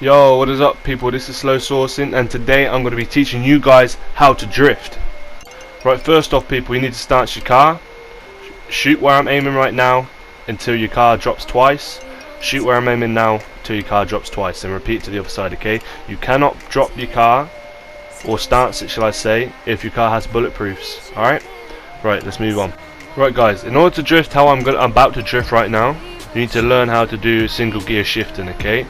Yo, what is up people, this is Slow Sourcing and today I'm going to be teaching you guys how to drift. Right, first off people, you need to start your car. Shoot where I'm aiming right now until your car drops twice. Shoot where I'm aiming now until your car drops twice, and repeat to the other side, okay? You cannot drop your car, or stance it shall I say, if your car has bulletproofs, alright? Right, let's move on. Right guys, in order to drift how I'm about to drift right now, you need to learn how to do single gear shifting, okay?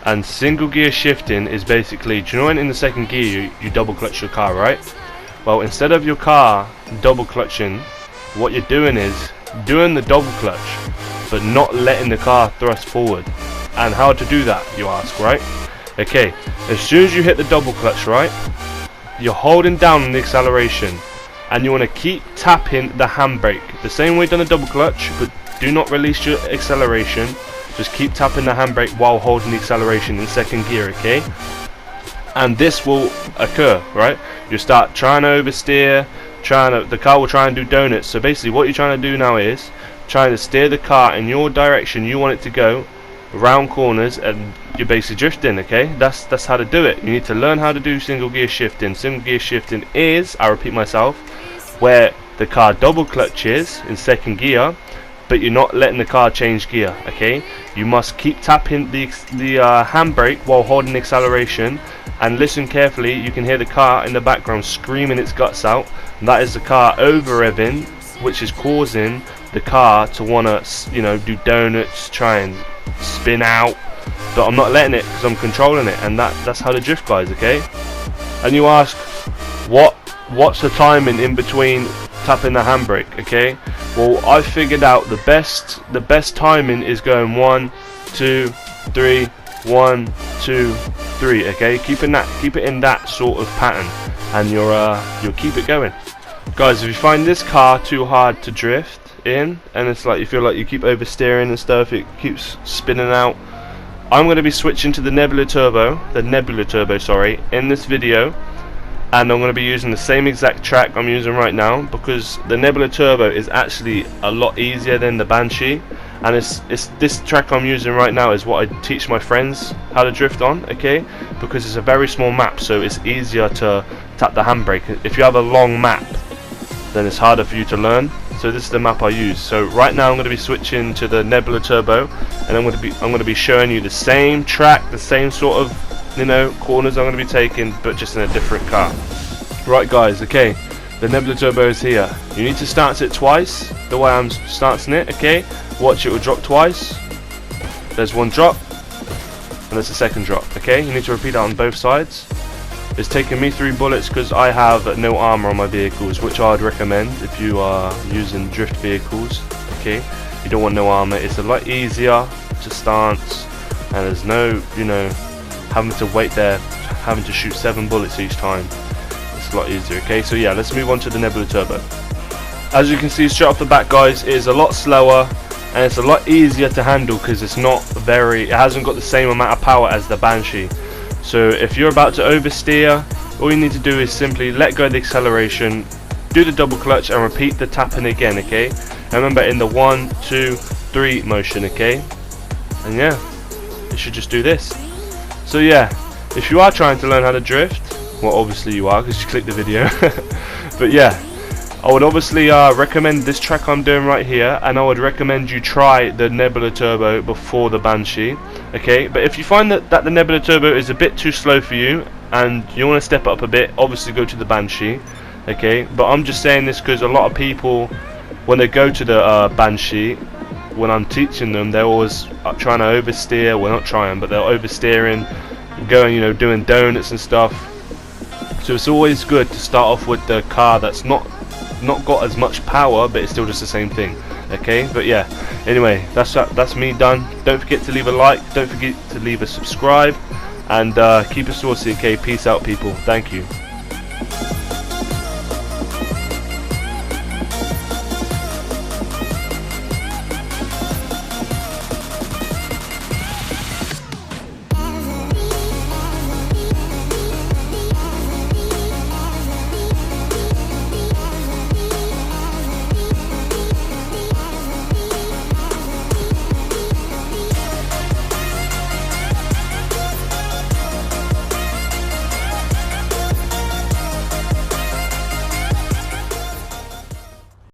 And single gear shifting is basically, do you know when in the second gear you double clutch your car, right? Well, instead of your car double clutching, what you're doing is doing the double clutch but not letting the car thrust forward. And how to do that, you ask, right? Okay, as soon as you hit the double clutch, right, you're holding down on the acceleration and you want to keep tapping the handbrake the same way you've done the double clutch, but do not release your acceleration. Just keep tapping the handbrake while holding the acceleration in second gear, okay? And this will occur, right? You start trying to oversteer, the car will try and do donuts. So basically what you're trying to do now is trying to steer the car in your direction you want it to go, around corners, and you're basically drifting, okay? That's how to do it. You need to learn how to do single gear shifting. Single gear shifting is, I repeat myself, where the car double clutches in second gear, but you're not letting the car change gear, okay? You must keep tapping the handbrake while holding the acceleration, and listen carefully. You can hear the car in the background screaming its guts out. That is the car over revving, which is causing the car to wanna, you know, do donuts, try and spin out. But I'm not letting it because I'm controlling it, and that's how to drift, guys, okay? And you ask, what's the timing in between tapping the handbrake, okay? Well, I figured out the best timing is going 1, 2, 3, 1, 2, 3, okay? Keep it in that sort of pattern, and you'll keep it going. Guys, if you find this car too hard to drift in, and it's like you feel like you keep oversteering and stuff, it keeps spinning out, I'm going to be switching to the Nebula Turbo, sorry, in this video. And I'm going to be using the same exact track I'm using right now, because the Nebula Turbo is actually a lot easier than the Banshee, and it's this track I'm using right now is what I teach my friends how to drift on, okay? Because it's a very small map, so it's easier to tap the handbrake. If you have a long map, then it's harder for you to learn. So this is the map I use. So right now I'm going to be switching to the Nebula Turbo, and I'm going to be showing you the same track, the same sort of, you know, corners I'm going to be taking, but just in a different car. Right guys, okay, the Nebula Turbo is here. You need to stance it twice, the way I'm stancing it, okay? Watch, it will drop twice. There's one drop, and there's a second drop, okay? You need to repeat that on both sides. It's taken me 3 bullets because I have no armor on my vehicles, which I would recommend if you are using drift vehicles, okay? You don't want no armor. It's a lot easier to stance, and there's no, you know, having to wait there, having to shoot 7 bullets each time. It's a lot easier, okay? So yeah, let's move on to the Nebula Turbo. As you can see straight off the bat, guys, it is a lot slower and it's a lot easier to handle because it hasn't got the same amount of power as the Banshee. So if you're about to oversteer, all you need to do is simply let go of the acceleration, do the double clutch, and repeat the tapping again, okay? And remember, in the 1, 2, 3 motion, okay? And yeah, you should just do this. So yeah, if you are trying to learn how to drift, well obviously you are because you clicked the video, but yeah, I would obviously recommend this track I'm doing right here, and I would recommend you try the Nebula Turbo before the Banshee, okay? But if you find that the Nebula Turbo is a bit too slow for you and you want to step up a bit, obviously go to the Banshee, okay? But I'm just saying this because a lot of people, when they go to the Banshee, when I'm teaching them, they're always trying to oversteer. Well, not trying, but they're oversteering, going, you know, doing donuts and stuff. So it's always good to start off with the car that's not got as much power, but it's still just the same thing, okay? But yeah, anyway, that's me done. Don't forget to leave a like, don't forget to leave a subscribe, and keep it saucy, okay? Peace out, people. Thank you.